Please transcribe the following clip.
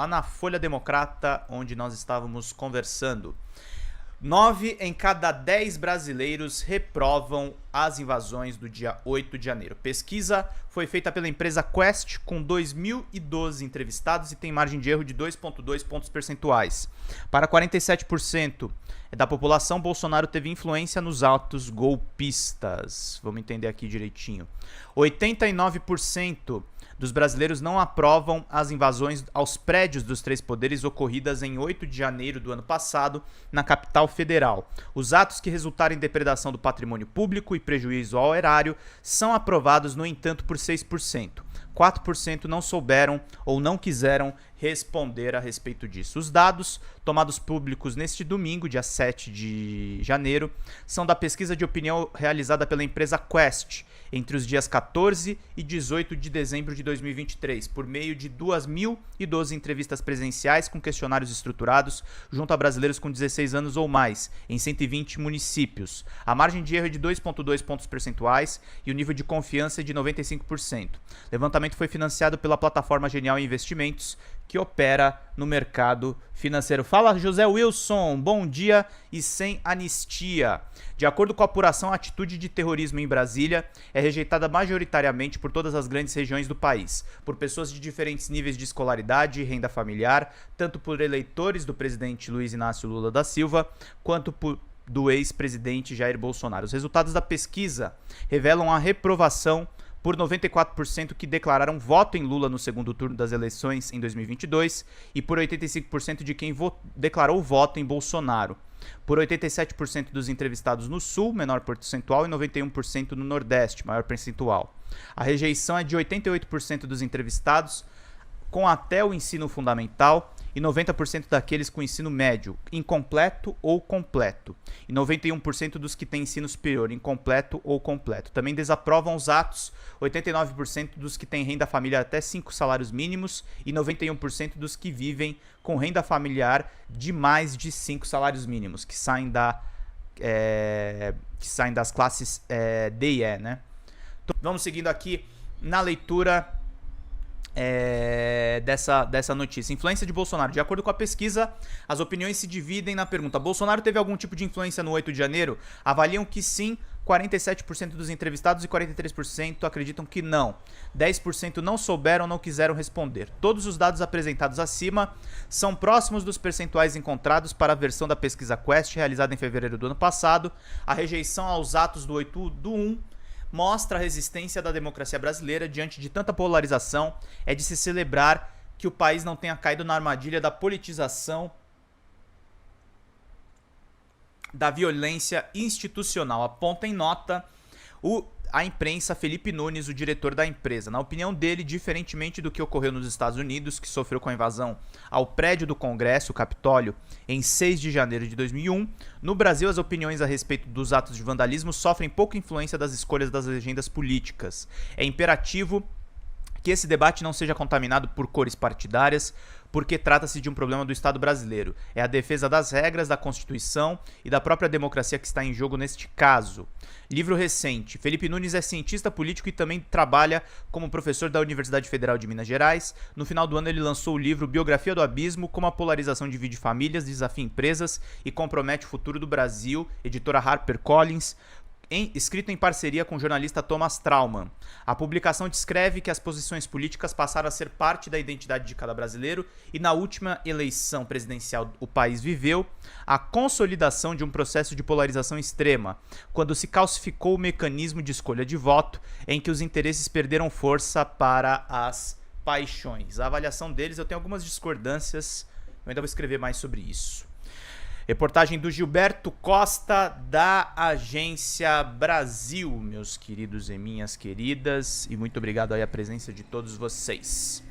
lá na Folha Democrata, onde nós estávamos conversando. 9 em cada 10 brasileiros reprovam as invasões do dia 8 de janeiro. Pesquisa foi feita pela empresa Quest com 2.012 entrevistados e tem margem de erro de 2,2 pontos percentuais. Para 47% da população, Bolsonaro teve influência nos atos golpistas. Vamos entender aqui direitinho. 89% dos brasileiros não aprovam as invasões aos prédios dos três poderes ocorridas em 8 de janeiro do ano passado na capital federal. Os atos que resultaram em depredação do patrimônio público e prejuízo ao erário são aprovados, no entanto, por 6%. 4% não souberam ou não quiseram responder a respeito disso. Os dados tomados públicos neste domingo, dia 7 de janeiro, são da pesquisa de opinião realizada pela empresa Quest entre os dias 14 e 18 de dezembro de 2023, por meio de 2.012 entrevistas presenciais com questionários estruturados junto a brasileiros com 16 anos ou mais, em 120 municípios. A margem de erro é de 2,2 pontos percentuais e o nível de confiança é de 95%. O levantamento foi financiado pela plataforma Genial Investimentos, que opera no mercado financeiro. Fala, José Wilson, bom dia e sem anistia. De acordo com a apuração, a atitude de terrorismo em Brasília é rejeitada majoritariamente por todas as grandes regiões do país, por pessoas de diferentes níveis de escolaridade e renda familiar, tanto por eleitores do presidente Luiz Inácio Lula da Silva, quanto do ex-presidente Jair Bolsonaro. Os resultados da pesquisa revelam a reprovação por 94% que declararam voto em Lula no segundo turno das eleições em 2022 e por 85% de quem declarou voto em Bolsonaro. Por 87% dos entrevistados no Sul, menor percentual, e 91% no Nordeste, maior percentual. A rejeição é de 88% dos entrevistados com até o ensino fundamental e 90% daqueles com ensino médio, incompleto ou completo. E 91% dos que têm ensino superior, incompleto ou completo. Também desaprovam os atos 89% dos que têm renda familiar até 5 salários mínimos e 91% dos que vivem com renda familiar de mais de 5 salários mínimos, que saem das classes D e E, né? Então, vamos seguindo aqui na leitura dessa notícia. Influência de Bolsonaro. De acordo com a pesquisa, as opiniões se dividem na pergunta: Bolsonaro teve algum tipo de influência no 8 de janeiro? Avaliam que sim, 47% dos entrevistados, e 43% acreditam que não. 10% não souberam ou não quiseram responder. Todos os dados apresentados acima são próximos dos percentuais encontrados para a versão da pesquisa Quest realizada em fevereiro do ano passado. A rejeição aos atos do 8/1 mostra a resistência da democracia brasileira diante de tanta polarização. É de se celebrar que o país não tenha caído na armadilha da politização da violência institucional. Aponta em nota a imprensa Felipe Nunes, o diretor da empresa. Na opinião dele, diferentemente do que ocorreu nos Estados Unidos, que sofreu com a invasão ao prédio do Congresso, o Capitólio, em 6 de janeiro de 2001, no Brasil as opiniões a respeito dos atos de vandalismo sofrem pouca influência das escolhas das agendas políticas. É imperativo que esse debate não seja contaminado por cores partidárias, porque trata-se de um problema do Estado brasileiro. É a defesa das regras, da Constituição e da própria democracia que está em jogo neste caso. Livro recente. Felipe Nunes é cientista político e também trabalha como professor da Universidade Federal de Minas Gerais. No final do ano ele lançou o livro Biografia do Abismo, como a polarização divide famílias, desafia empresas e compromete o futuro do Brasil, editora HarperCollins, escrito em parceria com o jornalista Thomas Trauman. A publicação descreve que as posições políticas passaram a ser parte da identidade de cada brasileiro e na última eleição presidencial o país viveu a consolidação de um processo de polarização extrema, quando se calcificou o mecanismo de escolha de voto em que os interesses perderam força para as paixões. A avaliação deles, eu tenho algumas discordâncias, eu ainda vou escrever mais sobre isso. Reportagem do Gilberto Costa, da Agência Brasil, meus queridos e minhas queridas. E muito obrigado aí a presença de todos vocês.